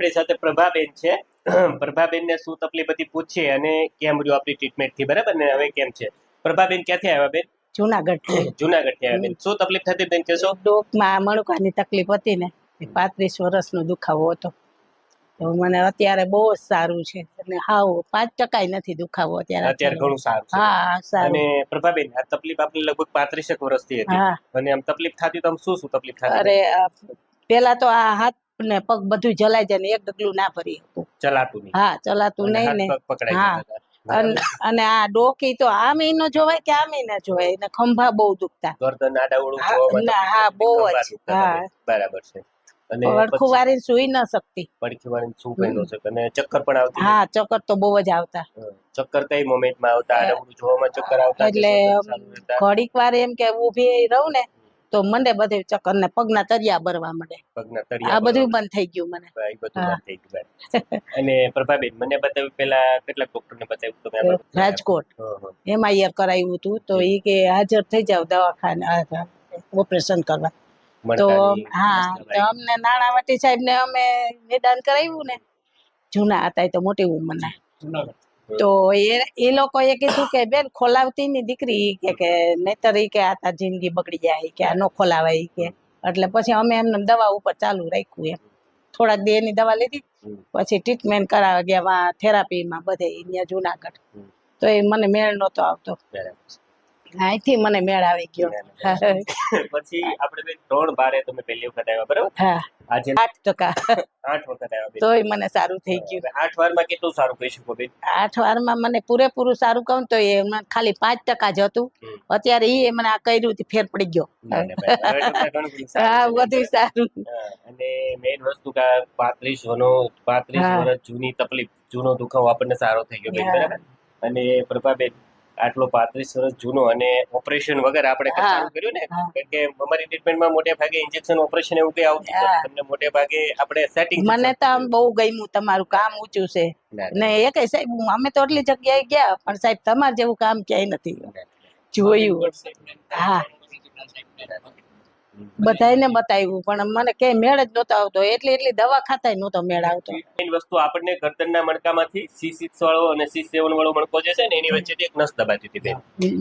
આપણી સાથે પ્રભાબેન છે. પ્રભાબેનને શું તકલીફ હતી પૂછીએ અને કેમ રહ્યું આપણી ટ્રીટમેન્ટ થી, બરાબર ને? હવે કેમ છે પ્રભાબેન? ક્યાંથી આવ્યા બેન? જુનાગઢ. જુનાગઢ થી આવ્યા બેન. શું તકલીફ થતી બેન કહેશો? ડોકમાં મણકાની તકલીફ હતી ને, 35 વર્ષનો દુખાવો હતો. તો મને અત્યારે બહુ જ સારું છે અને હાવ 5% નથી દુખાવો અત્યારે ઘણું સારું છે. હા સારું. અને પ્રભાબેન, આ તકલીફ આપને લગભગ 35 વર્ષથી હતી. અને આમ તકલીફ થતી તો શું શું તકલીફ થતી? અરે પેલા તો આ હાથ ને પગ બધું જલાઈ જાય ને એક ડગલું ના ભરી શકું. ચલાતું નહીં. હા ચલાતું નહીં ને. હા અને આ ડોકી તો આમ ન જોવાય કે આમ ન જોવાય ને, ખંભા બહુ દુખતા, ગરદન આડાવડું જોવામાં. હા બહુ જ. હા બરાબર છે. અને પડખું વાળી સુઈ ન શકતી. પડખી વાળી સુઈ ન શકતી અને ચક્કર પણ આવતી? હા ચક્કર તો બહુ જ આવતા. ચક્કર કઈ મોમેન્ટમાં આવતા? આડાવડું જોવામાં ચક્કર આવતા? એટલે ઘડીક વાર એમ કે ઊભી રહું ને તો મને બધે ચક્કર ને પગના તરિયા ભરવા માંડે. પગના તરિયા આ બધું બંધ થઈ ગયું મને. બધું બંધ થઈ ગયું. અને પ્રભાબેન, મને બતાવ્યું પેલા કેટલાક ડોક્ટરને બતાવ્યું તમે? રાજકોટ MIR કરાવ્યું હતું તો એ કે હાજર થઈ જાવ દવાખાને ઓપરેશન કરવા. તો હા તો અમને નાણાવટી સાહેબ ને અમે નિદાન કરાવ્યું ને, જૂના હતા તો મોટી ઉંમરના. તો એ લોકોએ કીધું કે બેન ખોલાવતી ની દીકરી કે નહીતર કે આ જિંદગી બગડી જાય કે આ ન ખોલાવાય કે. એટલે પછી અમે એમને દવા ઉપર ચાલુ રાખ્યું. એમ થોડાક દી એની દવા લીધી, પછી ટ્રીટમેન્ટ કરાવવા ગયા થેરાપીમાં બધે અહીંયા જુનાગઢ. તો એ મને મેળ નહોતો આવતો, અહીંથી મને મેળ આવી ગયો. પછી આપણે 3 બારે તમે પહેલી વખત આવ્યા, બરાબર? હા. આજે 8% 8 વખત આવ્યા તોય મને સારું થઈ ગયું. 8 વારમાં કેટલું સારું કહી શકો બેન? 8 વારમાં મને પૂરેપૂરું સારું કહું તો એ ખાલી 5% જ હતું. અત્યારે એ મને આ કર્યું ફેર પડી ગયો. હા બધું સારું. અને મેઇન વસ્તુ કે 35 વર્ષ જૂની તકલીફ, જૂનો દુખાવો આપણને સારો થઈ ગયો બેન, બરાબર? અને પ્રભાબેન, આટલો 35 વર્ષ જૂનો અને ઓપરેશન વગર આપણે ચાલુ કર્યું ને, કારણ કે અમારી ટ્રીટમેન્ટમાં મોટે ભાગે ઇન્જેક્શન ઓપરેશન એવું કઈ આવતું નથી. તમને મોટે ભાગે આપણે સેટિંગ. મને તો આમ બહુ ગમ્યું, તમારું કામ ઊંચું છે ને. એ કઈ સાહેબ અમે તો એટલી જગ્યાએ ગયા પણ સાહેબ તમારે જેવું કામ ક્યાંય નથી જોયું. હા બધાને બતાવ્યું પણ મને કઈ મેળ જ નતો આવતો. એટલી દવા ખાતાય નતો મેળ આવતો. મેઇન વસ્તુ આપણને ગરદનના મણકામાંથી C6 વાળો અને C7 વાળો મણકો જે છે ને, એની વચ્ચેથી એક નસ દબાતી હતી બેન.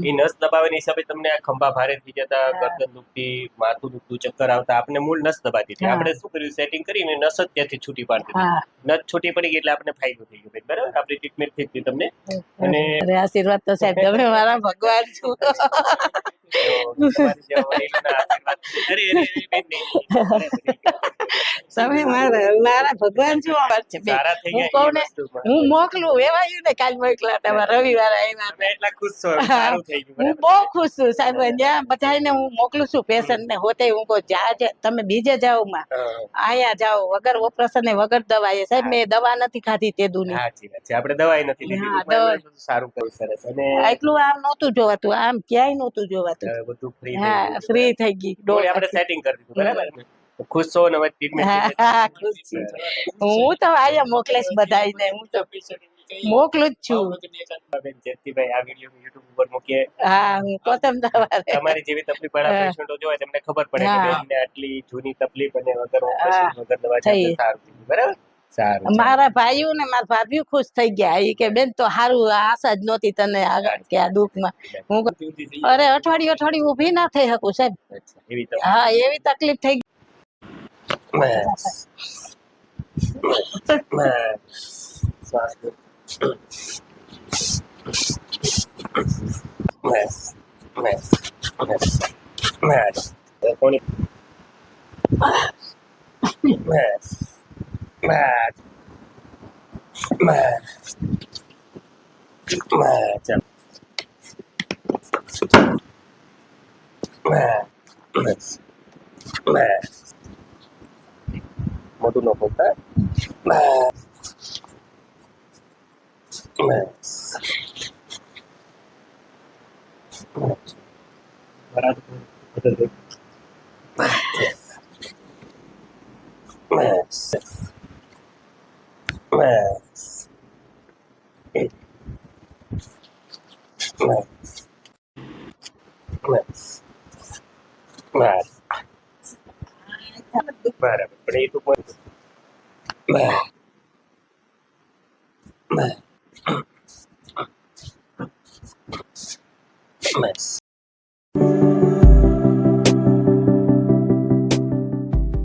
એ નસ દબાવવાની હિસાબે તમને આ ખંભા ભારે થઈ જતા, ગરદન દુખતી, માથું દુખતું, ચક્કર આવતા. આપણે મૂળ નસ દબાતી હતી. આપણે શું કર્યું, સેટિંગ કરીને નસ જ ત્યાંથી છૂટી પાડતી હતી. નસ છૂટી પડી ગઈ એટલે આપણે ફાયદો થઈ ગયો બેન, બરાબર? આપણી ટ્રીટમેન્ટ થઈ ગઈ તમને. અને આશીર્વાદ તો સાહેબ તમે મારા ભગવાન છો. તમે મારા ભગવાન છો. હું મોકલું એવાયું ને, કાલ મોકલા તમારા રવિવારે આવ્યા. હું બહુ ખુશ છું સાહેબ. ત્યાં બધાને હું મોકલું છું પેશન્ટ ને. હોતે હું કહું તમે બીજે જાઓ માં, અહીંયા જાઓ વગર ઓપરેશન ને વગર દવા. સાહેબ મેં દવા નથી ખાધી તે દુની. આપણે દવાઈ નથી લીધી. સારું કર્યું, સરસ. અને એટલું આમ નહોતું જોવાતું, આમ ક્યાંય નહોતું જોવાતું. બધું ફ્રી થઈ ગઈ. આપણે સેટિંગ કરી દીધું, બરાબર? ખુશ છો ને? ટ્રીટમેન્ટ ખુશ છું. હું તો અહીંયા મોકલેશ બધાને. હું તો મોકલું જ છું. જેતીભાઈ, આ વિડિયો YouTube ઉપર મૂકીએ. હા હું કોતમ તમારી જેવી તકલીફ વાળા પેશન્ટો જોવાય તમને ખબર પડે કે બેનને આટલી જૂની તકલીફ અને વગર ઓપરેશન વગર દવા સારું થયું, બરાબર? મારા ભાઈઓ ને મારા ભાભીઓ ખુશ થઈ ગયા. એ કે બેન તો સારું, આશા જ નહોતી તને આગળ કે આ દુઃખમાં. હું અરે અઠવાડિયું ઊભી ના થઈ શકું સાહેબ. હા એવી તકલીફ થઈ ગઈ. મોટું નો બોલતા. બરાબર, પણ એ તો બસ